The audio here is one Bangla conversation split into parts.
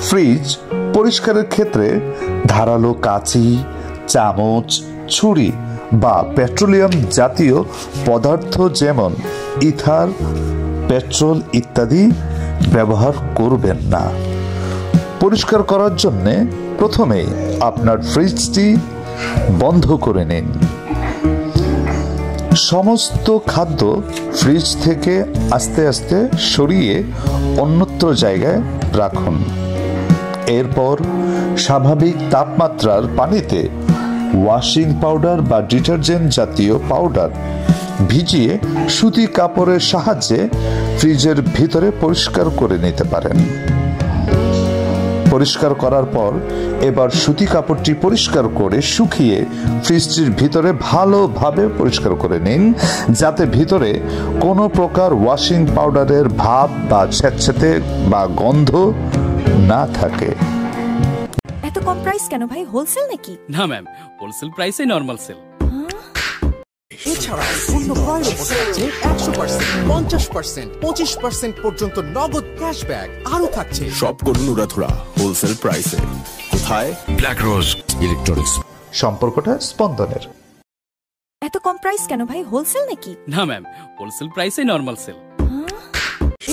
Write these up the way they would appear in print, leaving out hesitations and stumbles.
ফ্রিজ পরিষ্কারের ক্ষেত্রে ধারালো কাঁচি, চামচ, ছুরি বা পেট্রোলিয়াম জাতীয় পদার্থ যেমন ইথার, পেট্রোল ইত্যাদি ব্যবহার করবেন না। পরিষ্কার করার জন্য প্রথমে আপনার ফ্রিজটি বন্ধ করে নিন। সমস্ত খাদ্য ফ্রিজ থেকে আস্তে আস্তে সরিয়ে অন্যত্র জায়গায় রাখুন। এরপর স্বাভাবিক তাপমাত্রার পানিতে ওয়াশিং পাউডার বা ডিটারজেন্ট জাতীয় পাউডার ভিজিয়ে সুতি কাপড়ের সাহায্যে ফ্রিজের ভিতরে পরিষ্কার করে নিতে পারেন। পরিষ্কার করার পর এবার সুতি কাপড়টি পরিষ্কার করে শুকিয়ে ফ্রিজটির ভিতরে ভালোভাবে পরিষ্কার করে নিন, যাতে ভিতরে কোনো প্রকার ওয়াশিং পাউডারের ভাব বা ছেঁচেতে বা গন্ধ না থাকে। এত কম প্রাইস কেন ভাই? হোলসেল নাকি? না ম্যাম, হোলসেল প্রাইসে নরমাল সেল। এছাড়া পণ্য ক্রয়ের উপর থাকছে 100%, 50%, 25% পর্যন্ত নগদ ক্যাশব্যাক আরো থাকছে। শপ করুন উড়াধুরা হোলসেল প্রাইসে। কোথায়? ব্ল্যাক রোজ ইলেকট্রনিক্স। সম্পর্কটা স্পন্দনের। এত কম প্রাইস কেন ভাই? হোলসেল নাকি? না ম্যাম, হোলসেল প্রাইসে নরমাল সেল।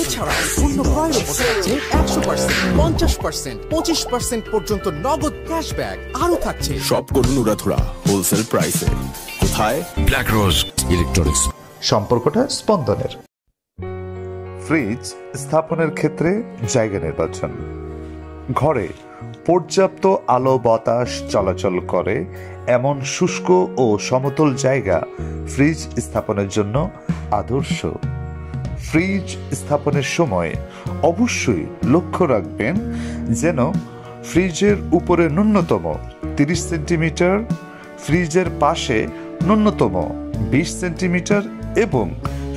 এছাড়া পণ্য ক্রয়ের উপর থাকছে 100%, 50%, 25% পর্যন্ত নগদ ক্যাশব্যাক আরো থাকছে। শপ করুন উড়াধুরা হোলসেল প্রাইসে। কোথায়? ব্ল্যাক রোজ ইলেকট্রনিক্স। সম্পর্কটা স্পন্দনের। ফ্রিজ স্থাপনের ক্ষেত্রে জায়গা নির্বাচন। ঘরে পর্যাপ্ত আলো বাতাস চলাচল করে এমন শুষ্ক ও সমতল জায়গা ফ্রিজ স্থাপনের জন্য আদর্শ। ফ্রিজ স্থাপনের সময় অবশ্যই লক্ষ্য রাখবেন যেন ফ্রিজের উপরে ন্যূনতম 30 সেন্টিমিটার, ফ্রিজের পাশে ন্যূনতম 20 সেন্টিমিটার এবং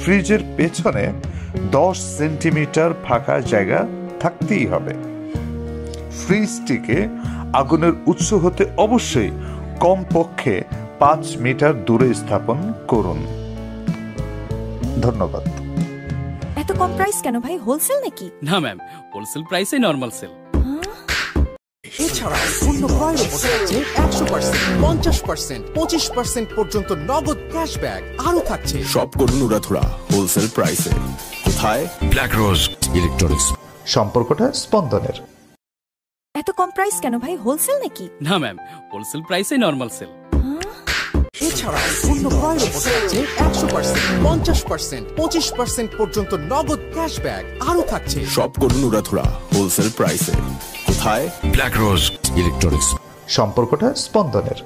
ফ্রিজের পেছনে 10 সেন্টিমিটার ফাঁকা জায়গা থাকতেই হবে। ফ্রিজটিকে আগুনের উৎস হতে অবশ্যই কমপক্ষে 5 মিটার দূরে স্থাপন করুন। ধন্যবাদ। এত কম প্রাইস কেন ভাই? হোলসেল নাকি? না ম্যাম, হোলসেল প্রাইসে নরমাল সেল। এছাড়া পণ্য ক্রয়ের উপর থাকছে 100%, 50%, 25% পর্যন্ত নগদ ক্যাশব্যাক আরো থাকছে। শপ করুন উড়াধুরা হোলসেল প্রাইসে। কোথায়? ব্ল্যাক রোজ ইলেকট্রনিক্স। সম্পর্কটা স্পন্দনের। এত কম প্রাইস কেন ভাই? হোলসেল নাকি? না ম্যাম, হোলসেল প্রাইসে নরমাল সেল। এছাড়া পণ্য ক্রয়ের উপর থাকছে 100%, 50%, 25% পর্যন্ত নগদ ক্যাশব্যাক আরো থাকছে। শপ করুন উড়াধুরা হোলসেল প্রাইসে। কোথায়? ব্ল্যাক রোজ ইলেকট্রনিক্স। সম্পর্কটা স্পন্দনের।